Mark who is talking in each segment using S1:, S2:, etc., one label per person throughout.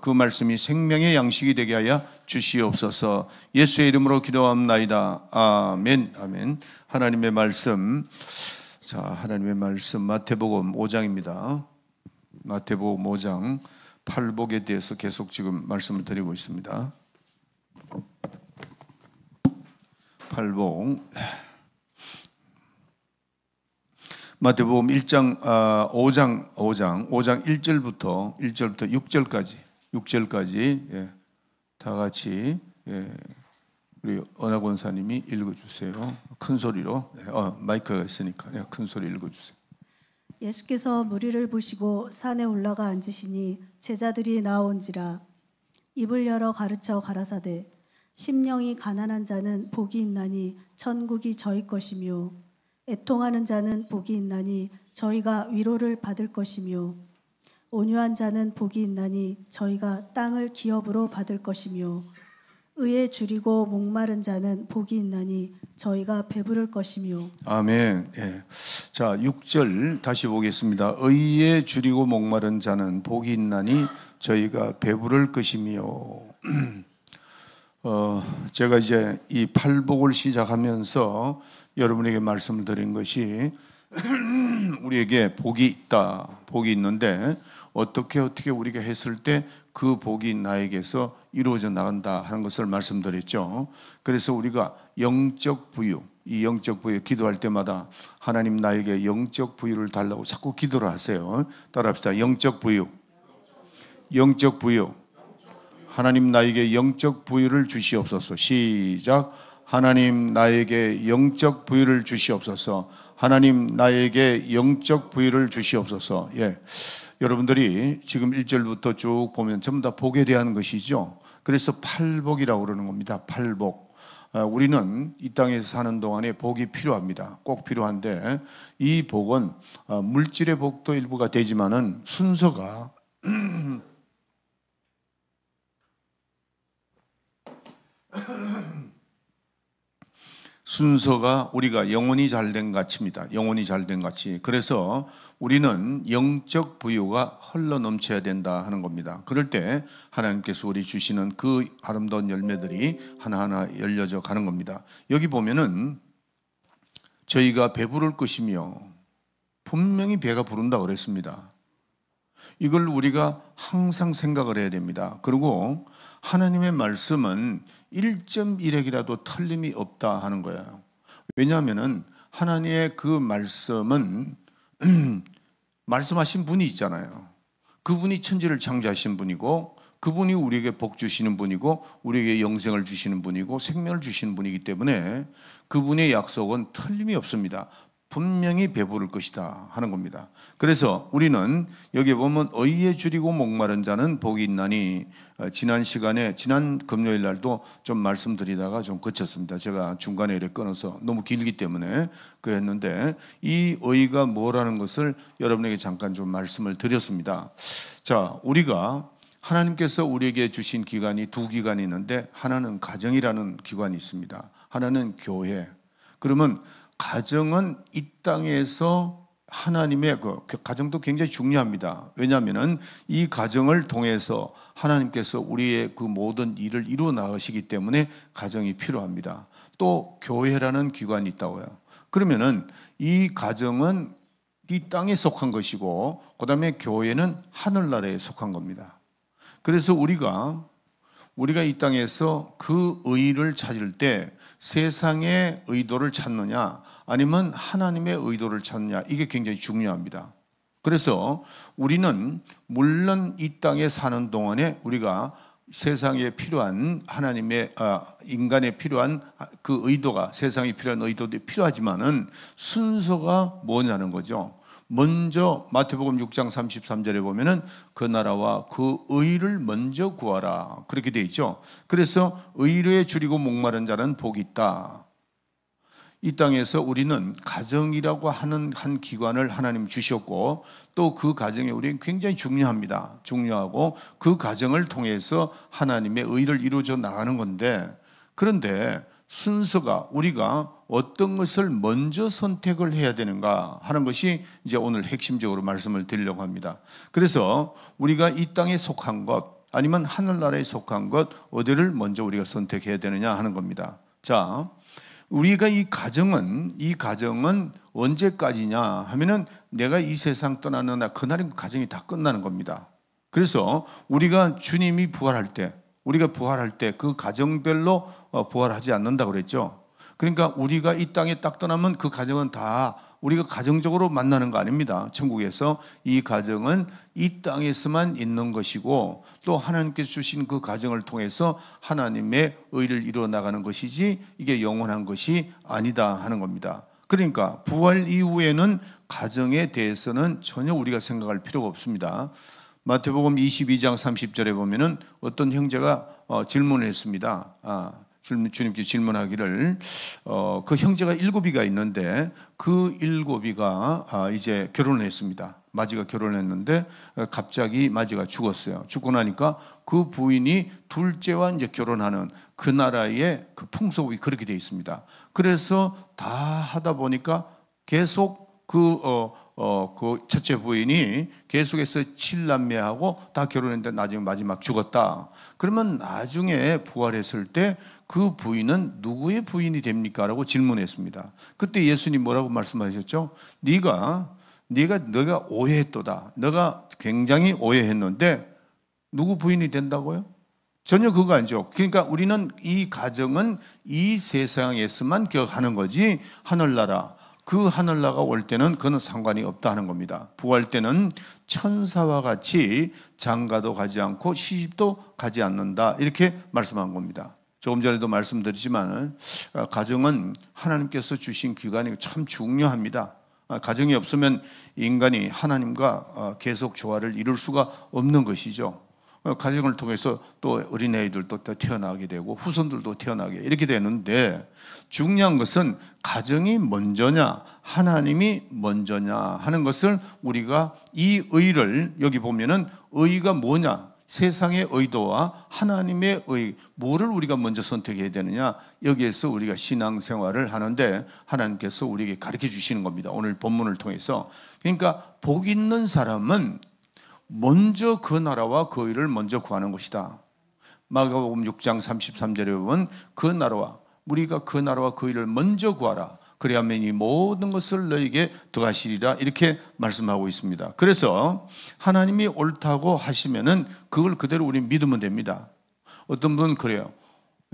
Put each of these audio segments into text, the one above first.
S1: 그 말씀이 생명의 양식이 되게 하여 주시옵소서. 예수의 이름으로 기도합나이다. 아멘. 아멘. 하나님의 말씀, 자, 하나님의 말씀 마태복음 5장입니다. 마태복음 5장 팔복에 대해서 계속 지금 말씀을 드리고 있습니다. 팔복. 마태복음 5장 1절부터 6절까지 예, 다 같이 우리 언학 원사님이 읽어주세요. 큰 소리로. 마이크가 있으니까 큰 소리 읽어주세요.
S2: 예수께서 무리를 보시고 산에 올라가 앉으시니 제자들이 나온지라. 입을 열어 가르쳐 가라사대 심령이 가난한 자는 복이 있나니 천국이 저희 것이며 애통하는 자는 복이 있나니 저희가 위로를 받을 것이며 온유한 자는 복이 있나니 저희가 땅을 기업으로 받을 것이며 의에 줄이고 목마른 자는 복이 있나니 저희가 배부를 것이며. 아멘.
S1: 예. 자, 6절 다시 보겠습니다. 의에 줄이고 목마른 자는 복이 있나니 저희가 배부를 것이며. 제가 이제 이 팔복을 시작하면서 여러분에게 말씀을 드린 것이 우리에게 복이 있다, 복이 있는데 어떻게 우리가 했을 때 그 복이 나에게서 이루어져 나간다 하는 것을 말씀드렸죠. 그래서 우리가 영적 부유, 이 영적 부유 기도할 때마다 하나님 나에게 영적 부유를 달라고 자꾸 기도를 하세요. 따라합시다. 영적 부유, 영적 부유. 하나님 나에게 영적 부유를 주시옵소서. 시작. 하나님 나에게 영적 부유를 주시옵소서. 하나님 나에게 영적 부유를 주시옵소서. 예. 여러분들이 지금 1절부터 쭉 보면 전부 다 복에 대한 것이죠. 그래서 팔복이라고 그러는 겁니다. 팔복. 우리는 이 땅에서 사는 동안에 복이 필요합니다. 꼭 필요한데 이 복은 물질의 복도 일부가 되지만은 순서가 순서가 우리가 영혼이 잘된 가치입니다. 영혼이 잘된 가치. 그래서 우리는 영적 부유가 흘러 넘쳐야 된다 하는 겁니다. 그럴 때 하나님께서 우리 주시는 그 아름다운 열매들이 하나하나 열려져 가는 겁니다. 여기 보면은 저희가 배부를 것이며, 분명히 배가 부른다고 그랬습니다. 이걸 우리가 항상 생각을 해야 됩니다. 그리고 하나님의 말씀은 1.1핵이라도 틀림이 없다 하는 거예요. 왜냐하면 하나님의 그 말씀은 말씀하신 분이 있잖아요. 그분이 천지를 창조하신 분이고, 그분이 우리에게 복 주시는 분이고, 우리에게 영생을 주시는 분이고, 생명을 주시는 분이기 때문에 그분의 약속은 틀림이 없습니다. 분명히 배부를 것이다 하는 겁니다. 그래서 우리는 여기 보면 의에 줄이고 목마른 자는 복이 있나니, 지난 시간에 지난 금요일 날도 좀 말씀드리다가 좀 거쳤습니다. 제가 중간에 이렇게 끊어서 너무 길기 때문에 그랬는데, 이 의가 뭐라는 것을 여러분에게 잠깐 좀 말씀을 드렸습니다. 자, 우리가 하나님께서 우리에게 주신 기관이 두 기관이 있는데, 하나는 가정이라는 기관이 있습니다. 하나는 교회. 그러면 가정은 이 땅에서 하나님의 그 가정도 굉장히 중요합니다. 왜냐하면 이 가정을 통해서 하나님께서 우리의 그 모든 일을 이루어 나가시기 때문에 가정이 필요합니다. 또 교회라는 기관이 있다고요. 그러면은 이 가정은 이 땅에 속한 것이고, 그 다음에 교회는 하늘나라에 속한 겁니다. 그래서 우리가 이 땅에서 그 의를 찾을 때 세상의 의도를 찾느냐 아니면 하나님의 의도를 찾느냐, 이게 굉장히 중요합니다. 그래서 우리는 물론 이 땅에 사는 동안에 우리가 세상에 필요한 하나님의 인간에 필요한 그 의도가, 세상에 필요한 의도도 필요하지만은 순서가 뭐냐는 거죠. 먼저 마태복음 6장 33절에 보면은 그 나라와 그 의를 먼저 구하라, 그렇게 되어 있죠. 그래서 의에 줄이고 목마른 자는 복이 있다. 이 땅에서 우리는 가정이라고 하는 한 기관을 하나님 주셨고, 또 그 가정에 우리는 굉장히 중요합니다. 중요하고 그 가정을 통해서 하나님의 의를 이루어져 나가는 건데, 그런데 순서가 우리가 어떤 것을 먼저 선택을 해야 되는가 하는 것이 이제 오늘 핵심적으로 말씀을 드리려고 합니다. 그래서 우리가 이 땅에 속한 것, 아니면 하늘나라에 속한 것 어디를 먼저 우리가 선택해야 되느냐 하는 겁니다. 자, 우리가 이 가정은 언제까지냐 하면은 내가 이 세상 떠나는 날 그날이 그 가정이 다 끝나는 겁니다. 그래서 우리가 주님이 부활할 때 그 가정별로 부활하지 않는다고 그랬죠. 그러니까 우리가 이 땅에 딱 떠나면 그 가정은 다 우리가 가정적으로 만나는 거 아닙니다. 천국에서 이 가정은 이 땅에서만 있는 것이고 또 하나님께서 주신 그 가정을 통해서 하나님의 의를 이루어 나가는 것이지 이게 영원한 것이 아니다 하는 겁니다. 그러니까 부활 이후에는 가정에 대해서는 전혀 우리가 생각할 필요가 없습니다. 마태복음 22장 30절에 보면은 어떤 형제가 질문을 했습니다. 주님께 질문하기를 그 형제가 7이가 있는데 그 7이가 이제 결혼을 했습니다. 마지가 결혼했는데 갑자기 마지가 죽었어요. 죽고 나니까 그 부인이 둘째와 이제 결혼하는 그 나라의 그 풍속이 그렇게 되어 있습니다. 그래서 다 하다 보니까 계속 그 첫째 부인이 계속해서 7남매하고 다 결혼했는데 나중에 마지막 죽었다. 그러면 나중에 부활했을 때 그 부인은 누구의 부인이 됩니까? 라고 질문했습니다. 그때 예수님 뭐라고 말씀하셨죠? 네가 오해했도다. 너가 굉장히 오해했는데 누구 부인이 된다고요? 전혀 그거 아니죠. 그러니까 우리는 이 가정은 이 세상에서만 기억하는 거지 하늘나라, 그 하늘나라가 올 때는 그는 상관이 없다 하는 겁니다. 부활 때는 천사와 같이 장가도 가지 않고 시집도 가지 않는다 이렇게 말씀한 겁니다. 조금 전에도 말씀드렸지만 가정은 하나님께서 주신 기관이 참 중요합니다. 가정이 없으면 인간이 하나님과 계속 조화를 이룰 수가 없는 것이죠. 가정을 통해서 또 어린아이들도 태어나게 되고 후손들도 태어나게 이렇게 되는데 중요한 것은 가정이 먼저냐 하나님이 먼저냐 하는 것을 우리가 이 의를 여기 보면은 의가 뭐냐 세상의 의도와 하나님의 의 뭐를 우리가 먼저 선택해야 되느냐 여기에서 우리가 신앙생활을 하는데 하나님께서 우리에게 가르쳐 주시는 겁니다. 오늘 본문을 통해서. 그러니까 복 있는 사람은 먼저 그 나라와 그 의를 먼저 구하는 것이다. 마가복음 6장 33절에 보면 그 나라와 우리가 그 나라와 그 의를 먼저 구하라. 그래야만 이 모든 것을 너에게 더하시리라 이렇게 말씀하고 있습니다. 그래서 하나님이 옳다고 하시면은 그걸 그대로 우리 믿으면 됩니다. 어떤 분은 그래요.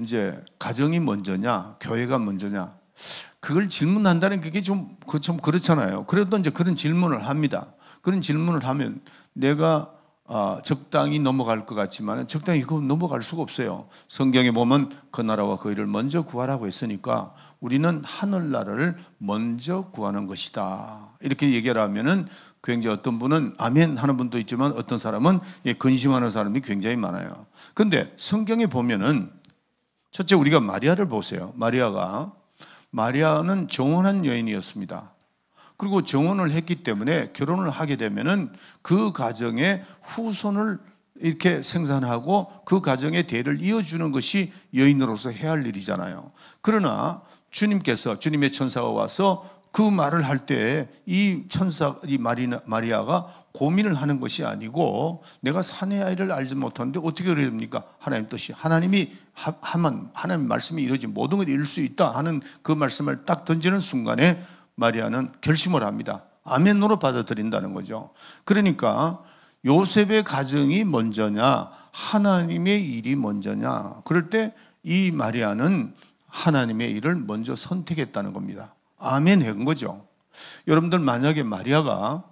S1: 이제 가정이 먼저냐, 교회가 먼저냐, 그걸 질문한다는 게 좀 그렇잖아요. 그래도 이제 그런 질문을 합니다. 그런 질문을 하면 내가 적당히 넘어갈 것 같지만 적당히 그거 넘어갈 수가 없어요. 성경에 보면 그 나라와 그 일을 먼저 구하라고 했으니까 우리는 하늘나라를 먼저 구하는 것이다. 이렇게 얘기를 하면은 굉장히 어떤 분은 아멘 하는 분도 있지만 어떤 사람은 근심하는 사람이 굉장히 많아요. 근데 성경에 보면은 첫째 우리가 마리아를 보세요. 마리아는 정혼한 여인이었습니다. 그리고 정혼을 했기 때문에 결혼을 하게 되면은 그 가정의 후손을 이렇게 생산하고 그 가정의 대를 이어주는 것이 여인으로서 해야 할 일이잖아요. 그러나 주님의 천사가 와서 그 말을 할 때 이 마리아가 고민을 하는 것이 아니고 내가 사내 아이를 알지 못하는데 어떻게 그래야 됩니까? 하나님 뜻이 하나님이 하면 하나님 말씀이 이루어지 모든 것이 이룰 수 있다 하는 그 말씀을 딱 던지는 순간에 마리아는 결심을 합니다. 아멘으로 받아들인다는 거죠. 그러니까 요셉의 가정이 먼저냐 하나님의 일이 먼저냐 그럴 때 이 마리아는 하나님의 일을 먼저 선택했다는 겁니다. 아멘 한 거죠. 여러분들 만약에 마리아가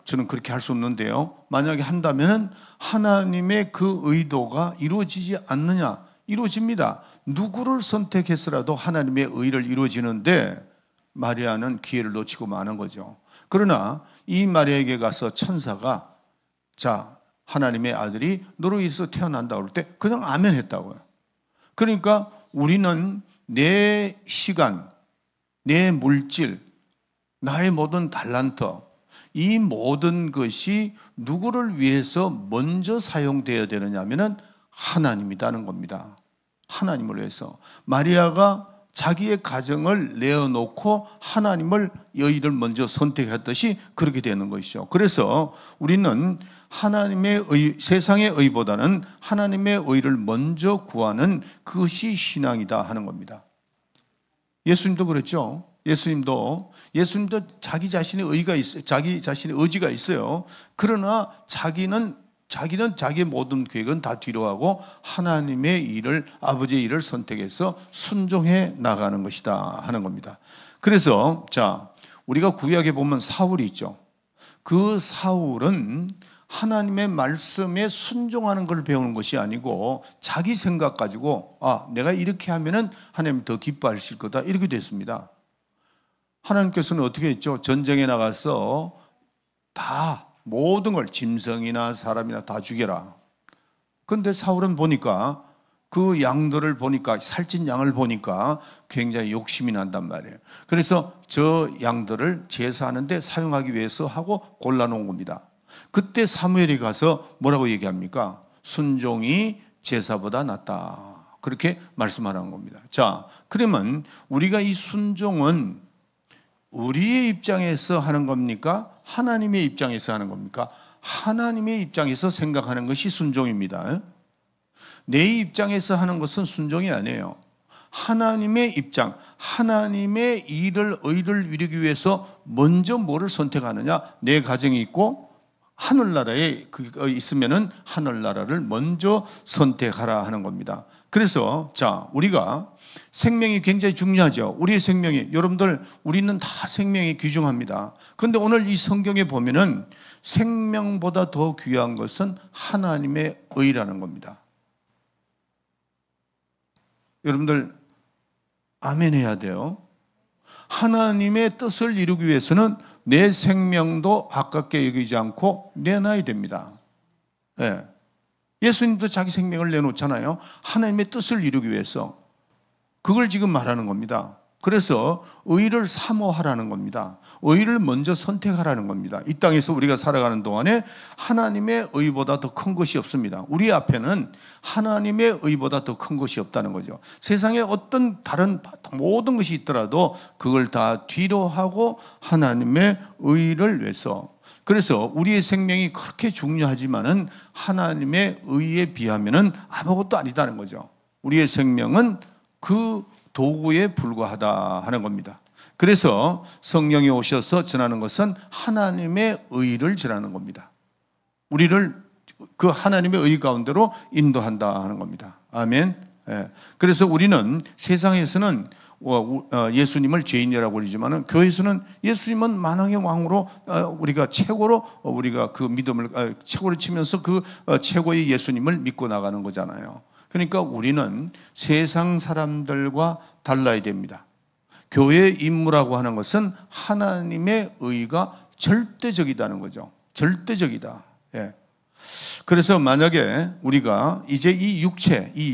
S1: 저는 그렇게 할 수 없는데요. 만약에 한다면은 하나님의 그 의도가 이루어지지 않느냐? 이루어집니다. 누구를 선택해서라도 하나님의 의를 이루어지는데 마리아는 기회를 놓치고 마는 거죠. 그러나 이 마리아에게 가서 천사가 하나님의 아들이 너로 인해서 태어난다고 할 때 그냥 아멘 했다고요. 그러니까 우리는 내 시간, 내 물질, 나의 모든 달란트 이 모든 것이 누구를 위해서 먼저 사용되어야 되느냐 하면은 하나님이라는 겁니다. 하나님을 위해서. 마리아가 자기의 가정을 내어놓고 하나님을 여인을 먼저 선택했듯이 그렇게 되는 것이죠. 그래서 우리는 하나님의 세상의 의보다는 하나님의 의를 먼저 구하는 그것이 신앙이다 하는 겁니다. 예수님도 그랬죠. 예수님도 자기 자신의 의가 있어요. 자기 자신의 의지가 있어요. 그러나 자기는 자기의 모든 계획은 다 뒤로하고 하나님의 일을, 아버지의 일을 선택해서 순종해 나가는 것이다 하는 겁니다. 그래서 우리가 구약에 보면 사울이 있죠. 그 사울은 하나님의 말씀에 순종하는 걸 배우는 것이 아니고 자기 생각 가지고 내가 이렇게 하면은 하나님 더 기뻐하실 거다 이렇게 됐습니다. 하나님께서는 어떻게 했죠? 전쟁에 나가서 다 모든 걸 짐승이나 사람이나 다 죽여라. 그런데 사울은 보니까 그 양들을 보니까 살찐 양을 보니까 굉장히 욕심이 난단 말이에요. 그래서 저 양들을 제사하는데 사용하기 위해서 하고 골라놓은 겁니다. 그때 사무엘이 가서 뭐라고 얘기합니까? 순종이 제사보다 낫다. 그렇게 말씀하라는 겁니다. 그러면 우리가 이 순종은 우리의 입장에서 하는 겁니까? 하나님의 입장에서 하는 겁니까? 하나님의 입장에서 생각하는 것이 순종입니다. 내 입장에서 하는 것은 순종이 아니에요. 하나님의 입장, 하나님의 의를 이루기 위해서 먼저 뭐를 선택하느냐? 내 가정이 있고 하늘나라에 있으면은 하늘나라를 먼저 선택하라 하는 겁니다. 그래서 우리가 생명이 굉장히 중요하죠. 우리의 생명이, 여러분들 우리는 다 생명이 귀중합니다. 그런데 오늘 이 성경에 보면은 생명보다 더 귀한 것은 하나님의 의라는 겁니다. 여러분들 아멘 해야 돼요. 하나님의 뜻을 이루기 위해서는 내 생명도 아깝게 여기지 않고 내놔야 됩니다. 예수님도 자기 생명을 내놓잖아요. 하나님의 뜻을 이루기 위해서. 그걸 지금 말하는 겁니다. 그래서 의를 사모하라는 겁니다. 의를 먼저 선택하라는 겁니다. 이 땅에서 우리가 살아가는 동안에 하나님의 의보다 더 큰 것이 없습니다. 우리 앞에는 하나님의 의보다 더 큰 것이 없다는 거죠. 세상에 어떤 다른 모든 것이 있더라도 그걸 다 뒤로 하고 하나님의 의를 위해서. 그래서 우리의 생명이 그렇게 중요하지만은 하나님의 의에 비하면은 아무것도 아니다는 거죠. 우리의 생명은 그 도구에 불과하다 하는 겁니다. 그래서 성령이 오셔서 전하는 것은 하나님의 의를 전하는 겁니다. 우리를 그 하나님의 의 가운데로 인도한다 하는 겁니다. 아멘. 그래서 우리는 세상에서는 예수님을 죄인이라고 그러지만은 교회에서는 예수님은 만왕의 왕으로 우리가 최고로 우리가 그 믿음을 최고로 치면서 그 최고의 예수님을 믿고 나가는 거잖아요. 그러니까 우리는 세상 사람들과 달라야 됩니다. 교회의 임무라고 하는 것은 하나님의 의가 절대적이다는 거죠. 절대적이다. 그래서 만약에 우리가 이제 이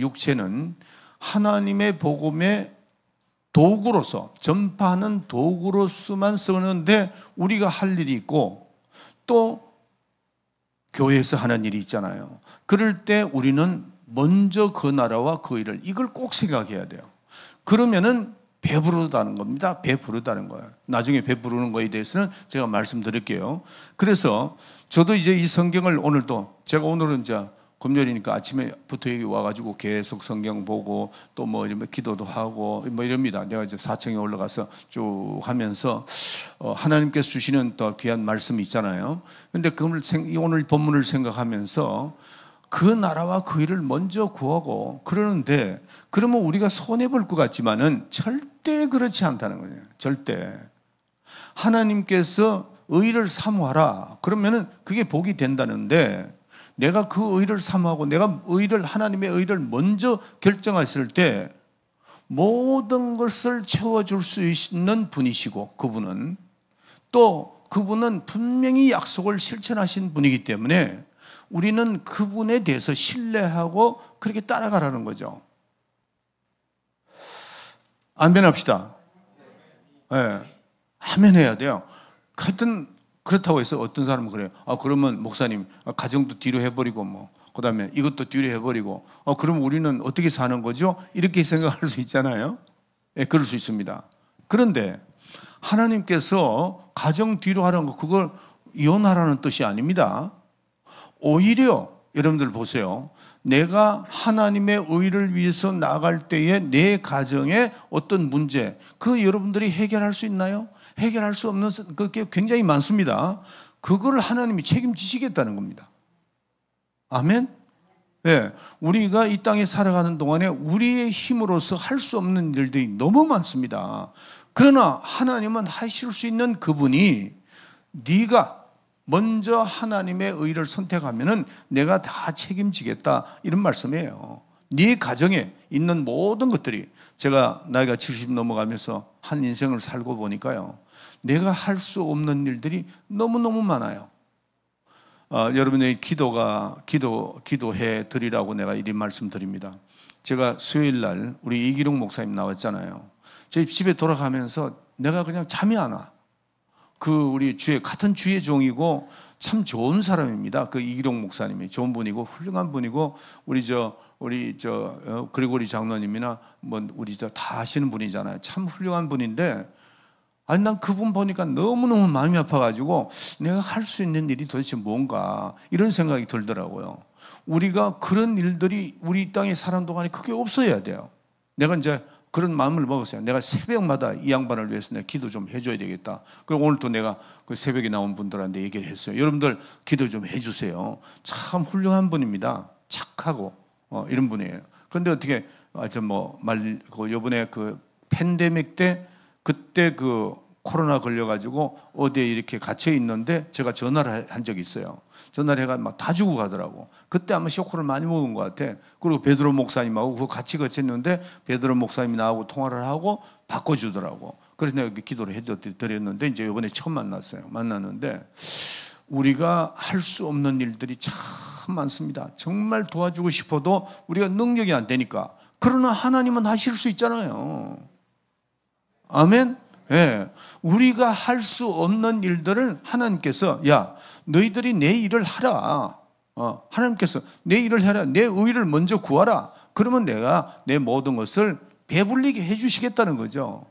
S1: 육체는 하나님의 복음의 도구로서, 전파하는 도구로서만 쓰는데 우리가 할 일이 있고 또 교회에서 하는 일이 있잖아요. 그럴 때 우리는 먼저 그 나라와 그 일을, 이걸 꼭 생각해야 돼요. 그러면은 배부르다는 겁니다. 배부르다는 거예요. 나중에 배부르는 거에 대해서는 제가 말씀드릴게요. 그래서 저도 이제 이 성경을 제가 오늘은 이제 금요일이니까 아침에부터 여기 와가지고 계속 성경 보고 또 뭐 이러면 기도도 하고 뭐 이럽니다. 내가 이제 4층에 올라가서 쭉 하면서 하나님께서 주시는 또 귀한 말씀이 있잖아요. 근데 오늘 본문을 생각하면서 그 나라와 그 일을 먼저 구하고 그러는데, 그러면 우리가 손해볼 것 같지만은 절대 그렇지 않다는 거예요. 절대. 하나님께서 의를 사모하라. 그러면은 그게 복이 된다는데, 내가 그 의를 사모하고 내가 하나님의 의를 먼저 결정했을 때 모든 것을 채워줄 수 있는 분이시고, 그분은 분명히 약속을 실천하신 분이기 때문에 우리는 그분에 대해서 신뢰하고 그렇게 따라가라는 거죠. 아멘 합시다. 아멘 해야 돼요. 하여튼 그렇다고 해서 어떤 사람은 그래요. 그러면 목사님 가정도 뒤로 해버리고 그 다음에 이것도 뒤로 해버리고 그럼 우리는 어떻게 사는 거죠? 이렇게 생각할 수 있잖아요. 그럴 수 있습니다. 그런데 하나님께서 가정 뒤로 하라는 거, 그걸 이혼하라는 뜻이 아닙니다. 오히려 여러분들 보세요. 내가 하나님의 의를 위해서 나아갈 때에 내 가정에 어떤 문제, 그 여러분들이 해결할 수 있나요? 해결할 수 없는 그게 굉장히 많습니다. 그걸 하나님이 책임지시겠다는 겁니다. 아멘? 네, 우리가 이 땅에 살아가는 동안에 우리의 힘으로서 할 수 없는 일들이 너무 많습니다. 그러나 하나님은 하실 수 있는 그분이 네가 먼저 하나님의 의를 선택하면은 내가 다 책임지겠다, 이런 말씀이에요. 네 가정에 있는 모든 것들이, 제가 나이가 70 넘어가면서 한 인생을 살고 보니까요, 내가 할 수 없는 일들이 너무너무 많아요. 여러분의 기도해 드리라고 내가 이리 말씀드립니다. 제가 수요일 날 우리 이기룡 목사님 나왔잖아요. 저희 집에 돌아가면서 내가 그냥 잠이 안 와. 우리 같은 주의 종이고 참 좋은 사람입니다. 그 이기룡 목사님이 좋은 분이고 훌륭한 분이고, 우리 그리고리 장로님이나 우리 다 아시는 분이잖아요. 참 훌륭한 분인데, 아니 난 그분 보니까 너무너무 마음이 아파가지고 내가 할 수 있는 일이 도대체 뭔가, 이런 생각이 들더라고요. 우리가 그런 일들이 우리 땅에 사는 동안에 그게 없어야 돼요. 내가 이제 그런 마음을 먹었어요. 내가 새벽마다 이 양반을 위해서 내가 기도 좀 해줘야 되겠다. 그리고 오늘 또 내가 그 새벽에 나온 분들한테 얘기를 했어요. 여러분들 기도 좀 해주세요. 참 훌륭한 분입니다. 착하고 이런 분이에요. 그런데 어떻게 요번에 그 팬데믹 때, 그때 그 코로나 걸려가지고 어디에 이렇게 갇혀 있는데 제가 전화를 한 적이 있어요. 전화를 해가 막 다 죽고 가더라고. 그때 아마 쇼크를 많이 먹은 것 같아. 그리고 베드로 목사님하고 그거 같이 거쳤는데 베드로 목사님이 나하고 통화를 하고 바꿔주더라고. 그래서 내가 기도를 해드렸는데 이제 이번에 처음 만났는데 우리가 할 수 없는 일들이 참 많습니다. 정말 도와주고 싶어도 우리가 능력이 안 되니까. 그러나 하나님은 하실 수 있잖아요. 아멘? 예. 우리가 할 수 없는 일들을 하나님께서, 야, 너희들이 내 일을 하라. 하나님께서 내 일을 해라. 내 의를 먼저 구하라. 그러면 내가 내 모든 것을 배불리게 해주시겠다는 거죠.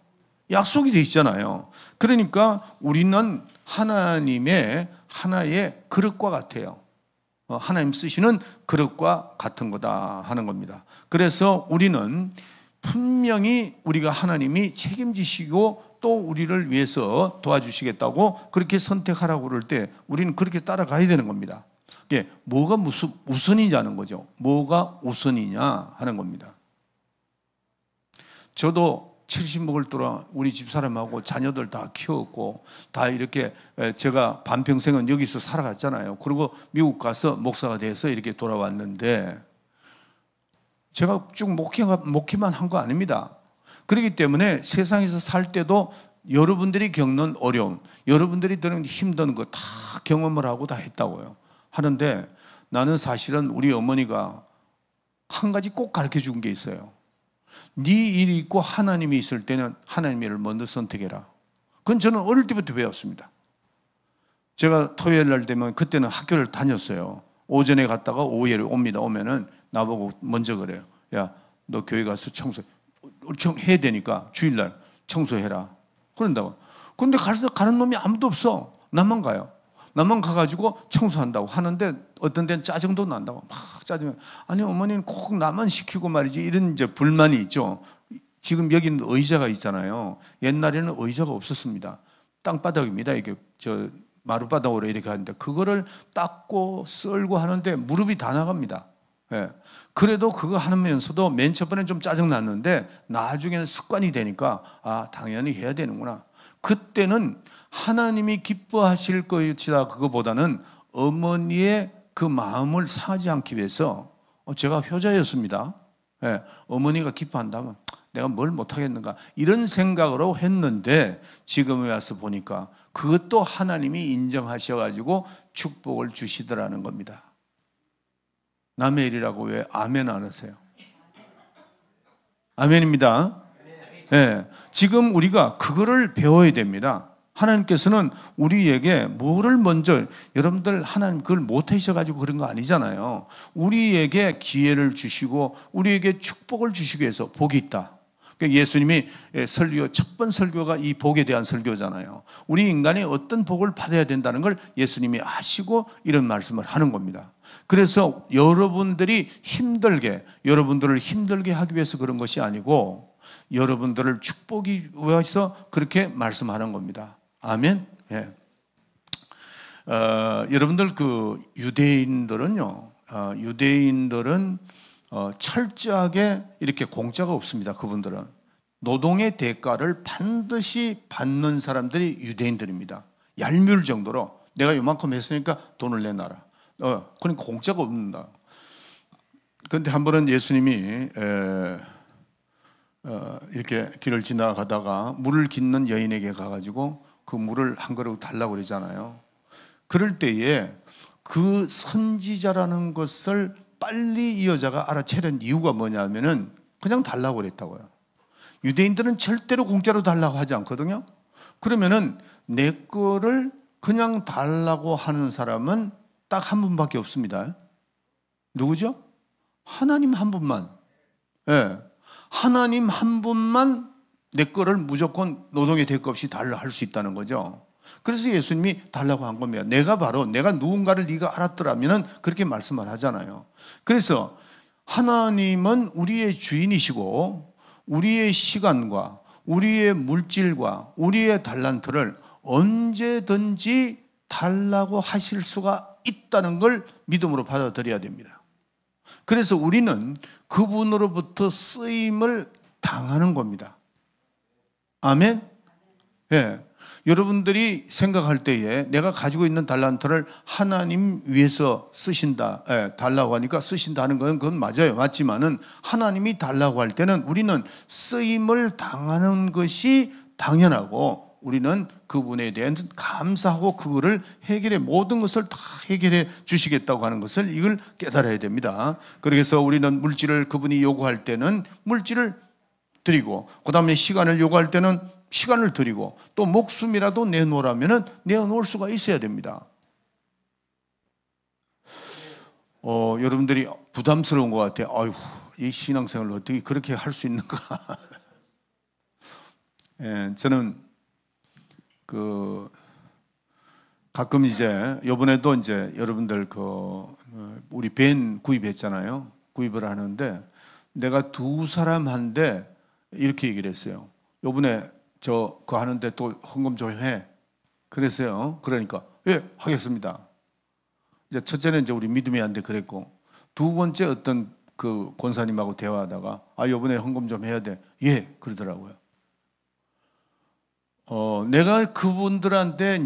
S1: 약속이 돼 있잖아요. 그러니까 우리는 하나님의 하나의 그릇과 같아요. 하나님 쓰시는 그릇과 같은 거다 하는 겁니다. 그래서 우리는 분명히 우리가 하나님이 책임지시고 또 우리를 위해서 도와주시겠다고 그렇게 선택하라고 그럴 때 우리는 그렇게 따라가야 되는 겁니다. 이게 뭐가 우선이냐는 거죠. 뭐가 우선이냐 하는 겁니다. 저도 70먹을 동안 우리 집사람하고 자녀들 다 키웠고 다 이렇게, 제가 반평생은 여기서 살아갔잖아요. 그리고 미국 가서 목사가 돼서 이렇게 돌아왔는데 제가 쭉 목회만 한 거 아닙니다. 그렇기 때문에 세상에서 살 때도 여러분들이 겪는 어려움, 여러분들이 드는 힘든 거 다 경험을 하고 다 했다고요. 하는데 나는 사실은 우리 어머니가 한 가지 꼭 가르쳐 준 게 있어요. 네 일이 있고 하나님이 있을 때는 하나님의 일을 먼저 선택해라. 그건 저는 어릴 때부터 배웠습니다. 제가 토요일 날 되면 그때는 학교를 다녔어요. 오전에 갔다가 오후에 옵니다. 오면은 나보고 먼저 그래요. 야, 너 교회 가서 해야 되니까 주일날 청소해라. 그런다고. 그런데 가는 놈이 아무도 없어. 나만 가요. 나만 가가지고 청소한다고 하는데 어떤 데는 짜증도 난다고. 막 짜증. 아니, 어머니는 꼭 나만 시키고 말이지. 이런 이제 불만이 있죠. 지금 여기는 의자가 있잖아요. 옛날에는 의자가 없었습니다. 땅바닥입니다. 이게 마룻바닥으로 이렇게 하는데 그거를 닦고 썰고 하는데 무릎이 다 나갑니다. 예. 그래도 그거 하면서도 맨 첫 번엔 좀 짜증 났는데 나중에는 습관이 되니까 당연히 해야 되는구나. 그때는 하나님이 기뻐하실 것이다 그거보다는 어머니의 그 마음을 상하지 않기 위해서 제가 효자였습니다. 예. 어머니가 기뻐한다면 내가 뭘 못하겠는가 이런 생각으로 했는데 지금에 와서 보니까 그것도 하나님이 인정하셔가지고 축복을 주시더라는 겁니다. 남의 일이라고 왜 아멘 안 하세요? 아멘입니다. 네. 지금 우리가 그거를 배워야 됩니다. 하나님께서는 우리에게 뭐를 먼저, 여러분들 하나님 그걸 못하셔가지고 그런 거 아니잖아요. 우리에게 기회를 주시고 우리에게 축복을 주시기 위해서 복이 있다. 그러니까 예수님이 설교, 첫 번 설교가 이 복에 대한 설교잖아요. 우리 인간이 어떤 복을 받아야 된다는 걸 예수님이 아시고 이런 말씀을 하는 겁니다. 그래서 여러분들을 힘들게 하기 위해서 그런 것이 아니고 여러분들을 축복이 위해서 그렇게 말씀하는 겁니다. 아멘. 예. 여러분들 유대인들은 철저하게 이렇게 공짜가 없습니다. 그분들은 노동의 대가를 반드시 받는 사람들이 유대인들입니다. 얄미울 정도로 내가 요만큼 했으니까 돈을 내놔라. 그러니까 공짜가 없는다. 그런데 한 번은 예수님이 이렇게 길을 지나가다가 물을 깃는 여인에게 가가지고 그 물을 한 그릇 달라고 그러잖아요. 그럴 때에 그 선지자라는 것을 빨리 이 여자가 알아채는 이유가 뭐냐면은 그냥 달라고 그랬다고요. 유대인들은 절대로 공짜로 달라고 하지 않거든요. 그러면은 내 거를 그냥 달라고 하는 사람은 딱 한 분밖에 없습니다. 누구죠? 하나님 한 분만. 예. 하나님 한 분만 내 거를 무조건 노동의 대가 없이 달라 할 수 있다는 거죠. 그래서 예수님이 달라고 한 겁니다. 내가 누군가를 네가 알았더라면 그렇게 말씀을 하잖아요. 그래서 하나님은 우리의 주인이시고 우리의 시간과 우리의 물질과 우리의 달란트를 언제든지 달라고 하실 수가 있다는 걸 믿음으로 받아들여야 됩니다. 그래서 우리는 그분으로부터 쓰임을 당하는 겁니다. 아멘? 예. 여러분들이 생각할 때에 내가 가지고 있는 달란트를 하나님 위해서 쓰신다, 달라고 하니까 쓰신다는 건 그건 맞아요. 맞지만은 하나님이 달라고 할 때는 우리는 쓰임을 당하는 것이 당연하고 우리는 그분에 대한 감사하고 그거를 모든 것을 다 해결해 주시겠다고 하는 것을 이걸 깨달아야 됩니다. 그래서 우리는 물질을 그분이 요구할 때는 물질을 드리고 그 다음에 시간을 요구할 때는 시간을 드리고 또 목숨이라도 내놓으라면 내놓을 수가 있어야 됩니다. 여러분들이 부담스러운 것 같아요. 아유, 이 신앙생활을 어떻게 그렇게 할 수 있는가. 예, 저는 가끔 요번에도 여러분들 우리 밴 구입했잖아요. 구입을 하는데 내가 두 사람한테 이렇게 얘기를 했어요. 요번에 그거 하는데 또 헌금 좀 해. 그랬어요. 그러니까 예, 하겠습니다. 첫째는 우리 믿음이 안 돼 그랬고 두 번째 어떤 그 권사님하고 대화하다가 요번에 헌금 좀 해야 돼. 예, 그러더라고요. 내가 그분들한테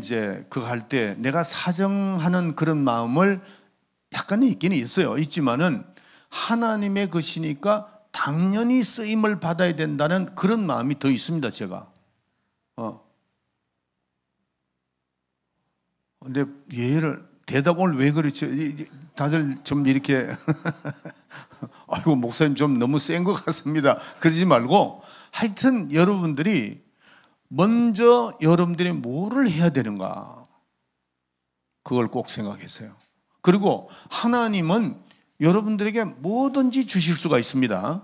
S1: 그거 할 때 내가 사정하는 그런 마음을 약간은 있기는 있어요. 있지만은 하나님의 것이니까 당연히 쓰임을 받아야 된다는 그런 마음이 더 있습니다, 제가. 근데 대답을 왜 그렇지? 다들 좀 이렇게, 아이고, 목사님 좀 너무 센 것 같습니다. 그러지 말고, 하여튼 여러분들이 먼저 여러분들이 뭐를 해야 되는가? 그걸 꼭 생각하세요. 그리고 하나님은 여러분들에게 뭐든지 주실 수가 있습니다.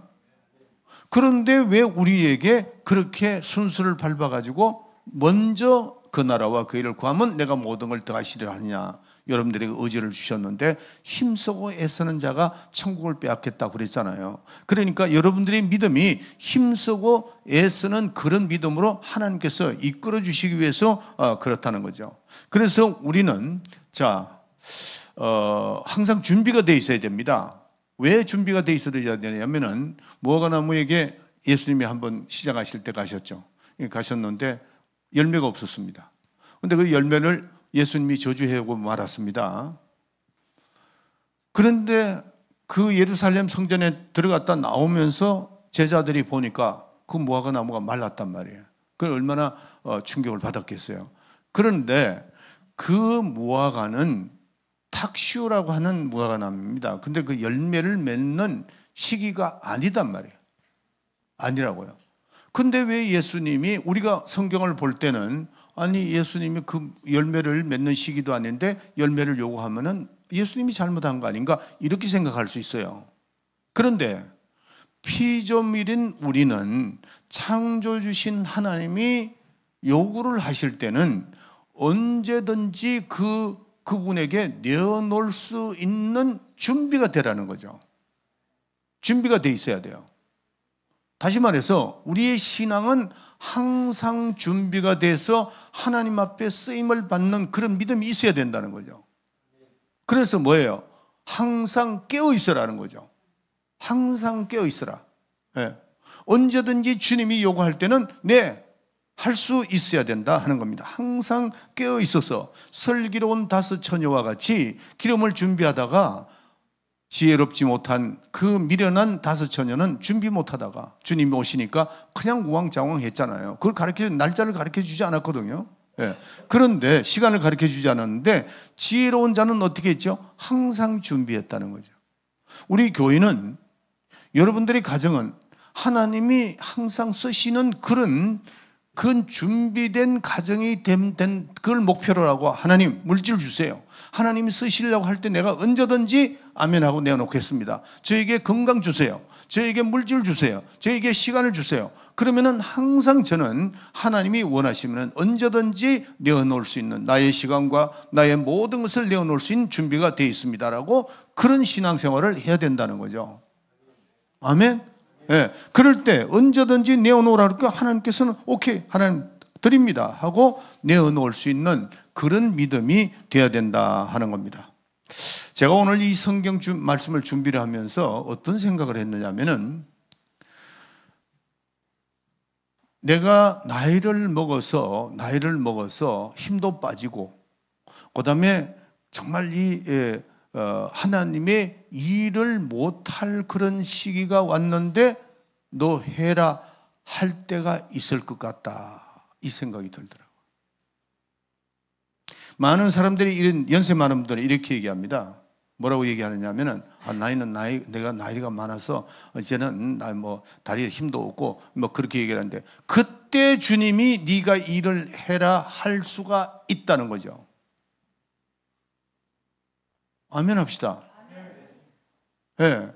S1: 그런데 왜 우리에게 그렇게 순수를 밟아가지고 먼저 그 나라와 그 일을 구하면 내가 모든 걸 더하시려 하느냐. 여러분들에게 의지를 주셨는데 힘쓰고 애쓰는 자가 천국을 빼앗겠다고 그랬잖아요. 그러니까 여러분들의 믿음이 힘쓰고 애쓰는 그런 믿음으로 하나님께서 이끌어 주시기 위해서 그렇다는 거죠. 그래서 우리는 항상 준비가 돼 있어야 됩니다. 왜 준비가 돼 있어야 되냐면은 무화과나무에게 예수님이 한번 시작하실 때 가셨는데 열매가 없었습니다. 그런데 그 열매를 예수님이 저주하고 말았습니다. 그런데 그 예루살렘 성전에 들어갔다 나오면서 제자들이 보니까 그 무화과나무가 말랐단 말이에요. 그 얼마나 충격을 받았겠어요. 그런데 그 무화과는 탁슈라고 하는 무화과나무입니다. 근데 그 열매를 맺는 시기가 아니단 말이에요. 아니라고요. 근데 왜 예수님이 우리가 성경을 볼 때는 예수님이 그 열매를 맺는 시기도 아닌데 열매를 요구하면은 예수님이 잘못한 거 아닌가 이렇게 생각할 수 있어요. 그런데 피조물인 우리는 창조 주신 하나님이 요구를 하실 때는 언제든지 그분에게 내어놓을 수 있는 준비가 되라는 거죠. 준비가 돼 있어야 돼요. 다시 말해서 우리의 신앙은 항상 준비가 돼서 하나님 앞에 쓰임을 받는 그런 믿음이 있어야 된다는 거죠. 그래서 뭐예요? 항상 깨어 있으라는 거죠. 항상 깨어 있으라. 네. 언제든지 주님이 요구할 때는 할 수 있어야 된다 하는 겁니다. 항상 깨어 있어서 슬기로운 다섯 처녀와 같이 기름을 준비하다가 지혜롭지 못한 그 미련한 다섯 처녀는 준비 못하다가 주님이 오시니까 그냥 우왕좌왕 했잖아요. 그걸 날짜를 가르쳐 주지 않았거든요. 네. 그런데 시간을 가르쳐 주지 않았는데 지혜로운 자는 어떻게 했죠? 항상 준비했다는 거죠. 우리 교회는, 여러분들의 가정은 하나님이 항상 쓰시는 그런 준비된 가정이 된 그걸 목표로 하고, 하나님 물질 주세요. 하나님이 쓰시려고 할 때 내가 언제든지 아멘하고 내어놓겠습니다. 저에게 건강 주세요. 저에게 물질 주세요. 저에게 시간을 주세요. 그러면은 항상 저는 하나님이 원하시면 언제든지 내어놓을 수 있는, 나의 시간과 나의 모든 것을 내어놓을 수 있는 준비가 되어 있습니다라고, 그런 신앙생활을 해야 된다는 거죠. 아멘. 네, 그럴 때 언제든지 내어놓으라 그러니까 하나님께서는 오케이, 하나님 드립니다 하고 내어놓을 수 있는 그런 믿음이 되어야 된다 하는 겁니다. 제가 오늘 이 성경 말씀을 준비를 하면서 어떤 생각을 했느냐면은, 내가 나이를 먹어서 힘도 빠지고, 그 다음에 정말 하나님의 일을 못할 그런 시기가 왔는데 너 해라 할 때가 있을 것 같다, 이 생각이 들더라고요. 많은 사람들이, 이런 연세 많은 분들이 이렇게 얘기합니다. 뭐라고 얘기하느냐면은, 내가 나이가 많아서 이제는 다리에 힘도 없고 그렇게 얘기하는데, 그때 주님이 네가 일을 해라 할 수가 있다는 거죠. 아멘 합시다. 예. 네.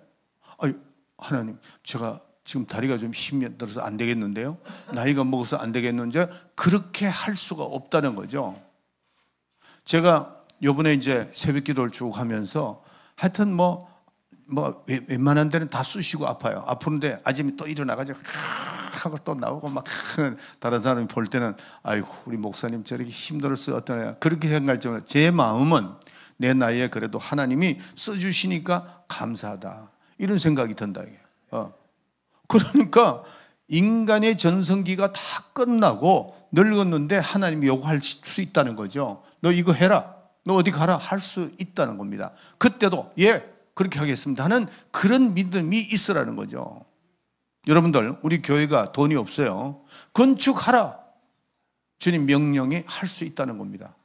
S1: 하나님, 제가 지금 다리가 좀 힘이 들어서 안 되겠는데요? 나이가 먹어서 안 되겠는데, 그렇게 할 수가 없다는 거죠. 제가 요번에 이제 새벽 기도를 쭉 하면서 하여튼 웬만한 데는 다 쑤시고 아파요. 아프는데 아침에 또 일어나가지고 하고 또 나오고 다른 사람이 볼 때는 아이고, 우리 목사님 저렇게 힘들었어요. 어떠냐. 그렇게 생각할 정도로 제 마음은 내 나이에 그래도 하나님이 써주시니까 감사하다, 이런 생각이 든다. 그러니까 인간의 전성기가 다 끝나고 늙었는데 하나님이 요구할 수 있다는 거죠. 너 이거 해라, 너 어디 가라 할 수 있다는 겁니다. 그때도 그렇게 하겠습니다 하는 그런 믿음이 있으라는 거죠. 여러분들, 우리 교회가 돈이 없어요. 건축하라, 주님 명령이 할 수 있다는 겁니다.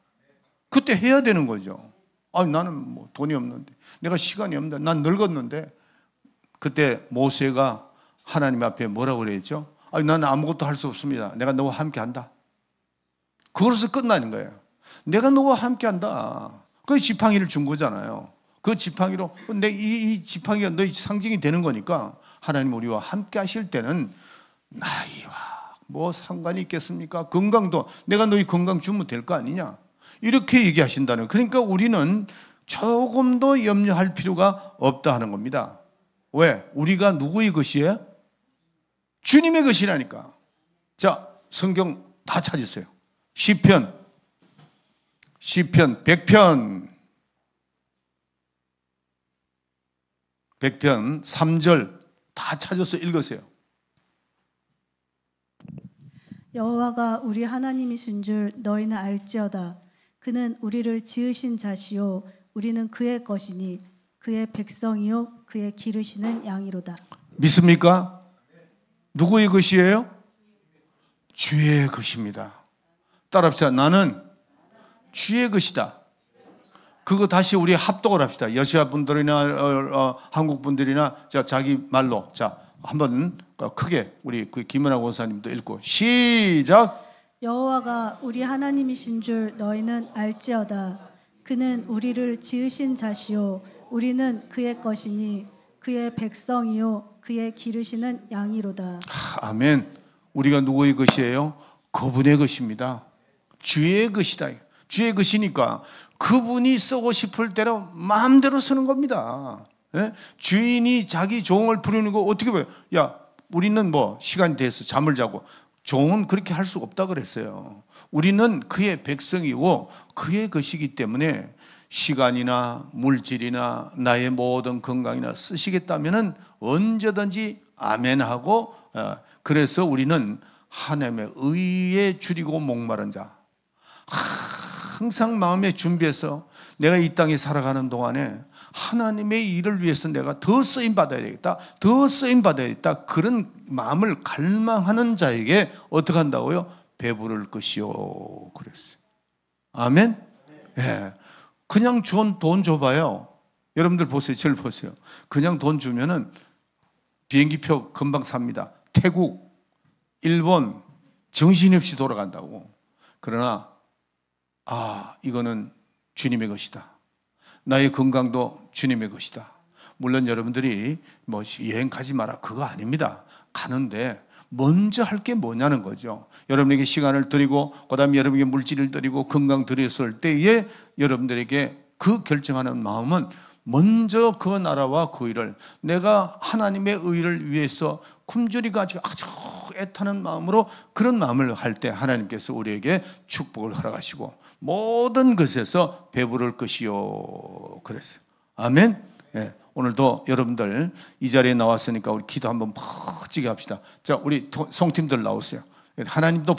S1: 그때 해야 되는 거죠. 나는 돈이 없는데, 내가 시간이 없는데, 난 늙었는데. 그때 모세가 하나님 앞에 뭐라고 그랬죠? 나는 아무것도 할 수 없습니다. 내가 너와 함께 한다. 그것으로 끝나는 거예요. 내가 너와 함께 한다. 그 지팡이를 준 거잖아요. 그 지팡이로, 이 지팡이가 너희 상징이 되는 거니까, 하나님 우리와 함께 하실 때는 나이와 상관이 있겠습니까? 건강도 내가 너희 건강 주면 될 거 아니냐, 이렇게 얘기하신다는 거예요. 그러니까 우리는 조금도 염려할 필요가 없다 하는 겁니다. 왜? 우리가 누구의 것이에요? 주님의 것이라니까. 자, 성경 다 찾으세요. 시편 100편 3절 다 찾아서 읽으세요.
S2: 여호와가 우리 하나님이신 줄 너희는 알지어다. 그는 우리를 지으신 자시요 우리는 그의 것이니 그의 백성이요 그의 기르시는 양이로다.
S1: 믿습니까? 누구의 것이에요? 주의 것입니다. 따라합시다. 나는 주의 것이다. 그거 다시 우리 합독을 합시다. 여시아 분들이나 한국 분들이나 자기 말로 한번 크게 우리 김은하 원사님도 읽고 시작.
S2: 여호와가 우리 하나님이신 줄 너희는 알지어다. 그는 우리를 지으신 자시요 우리는 그의 것이니 그의 백성이요 그의 기르시는 양이로다.
S1: 아멘. 우리가 누구의 것이에요? 그분의 것입니다. 주의 것이다. 주의 것이니까 그분이 쓰고 싶을 대로 마음대로 쓰는 겁니다. 예? 주인이 자기 종을 부르는 거 어떻게 봐요? 야, 우리는 뭐 시간이 돼서 잠을 자고, 종은 그렇게 할 수 없다 그랬어요. 우리는 그의 백성이고 그의 것이기 때문에 시간이나 물질이나 나의 모든 건강이나 쓰시겠다면은 언제든지 아멘하고, 그래서 우리는 하나님의 의에 줄이고 목마른 자, 항상 마음에 준비해서 내가 이 땅에 살아가는 동안에 하나님의 일을 위해서 내가 더 쓰임 받아야 되겠다, 더 쓰임 받아야 되겠다, 그런 마음을 갈망하는 자에게 어떻게 한다고요? 배부를 것이요 그랬어요. 아멘. 예. 그냥 돈 줘봐요. 여러분들 보세요. 저를 보세요. 그냥 돈 주면은 비행기표 금방 삽니다. 태국, 일본 정신없이 돌아간다고. 그러나 이거는 주님의 것이다. 나의 건강도 주님의 것이다. 물론 여러분들이 뭐 여행 가지 마라 그거 아닙니다. 가는데 먼저 할 게 뭐냐는 거죠. 여러분에게 시간을 드리고 그다음에 여러분에게 물질을 드리고 건강 드렸을 때에 여러분들에게 그 결정하는 마음은 먼저 그 나라와 그 일을, 내가 하나님의 의를 위해서 굶주리 가지고 아주 애타는 마음으로 그런 마음을 할 때 하나님께서 우리에게 축복을 허락하시고 모든 것에서 배부를 것이요 그랬어요. 아멘. 예. 오늘도 여러분들 이 자리에 나왔으니까 우리 기도 한번 멋지게 합시다. 자, 우리 성팀들 나오세요. 하나님도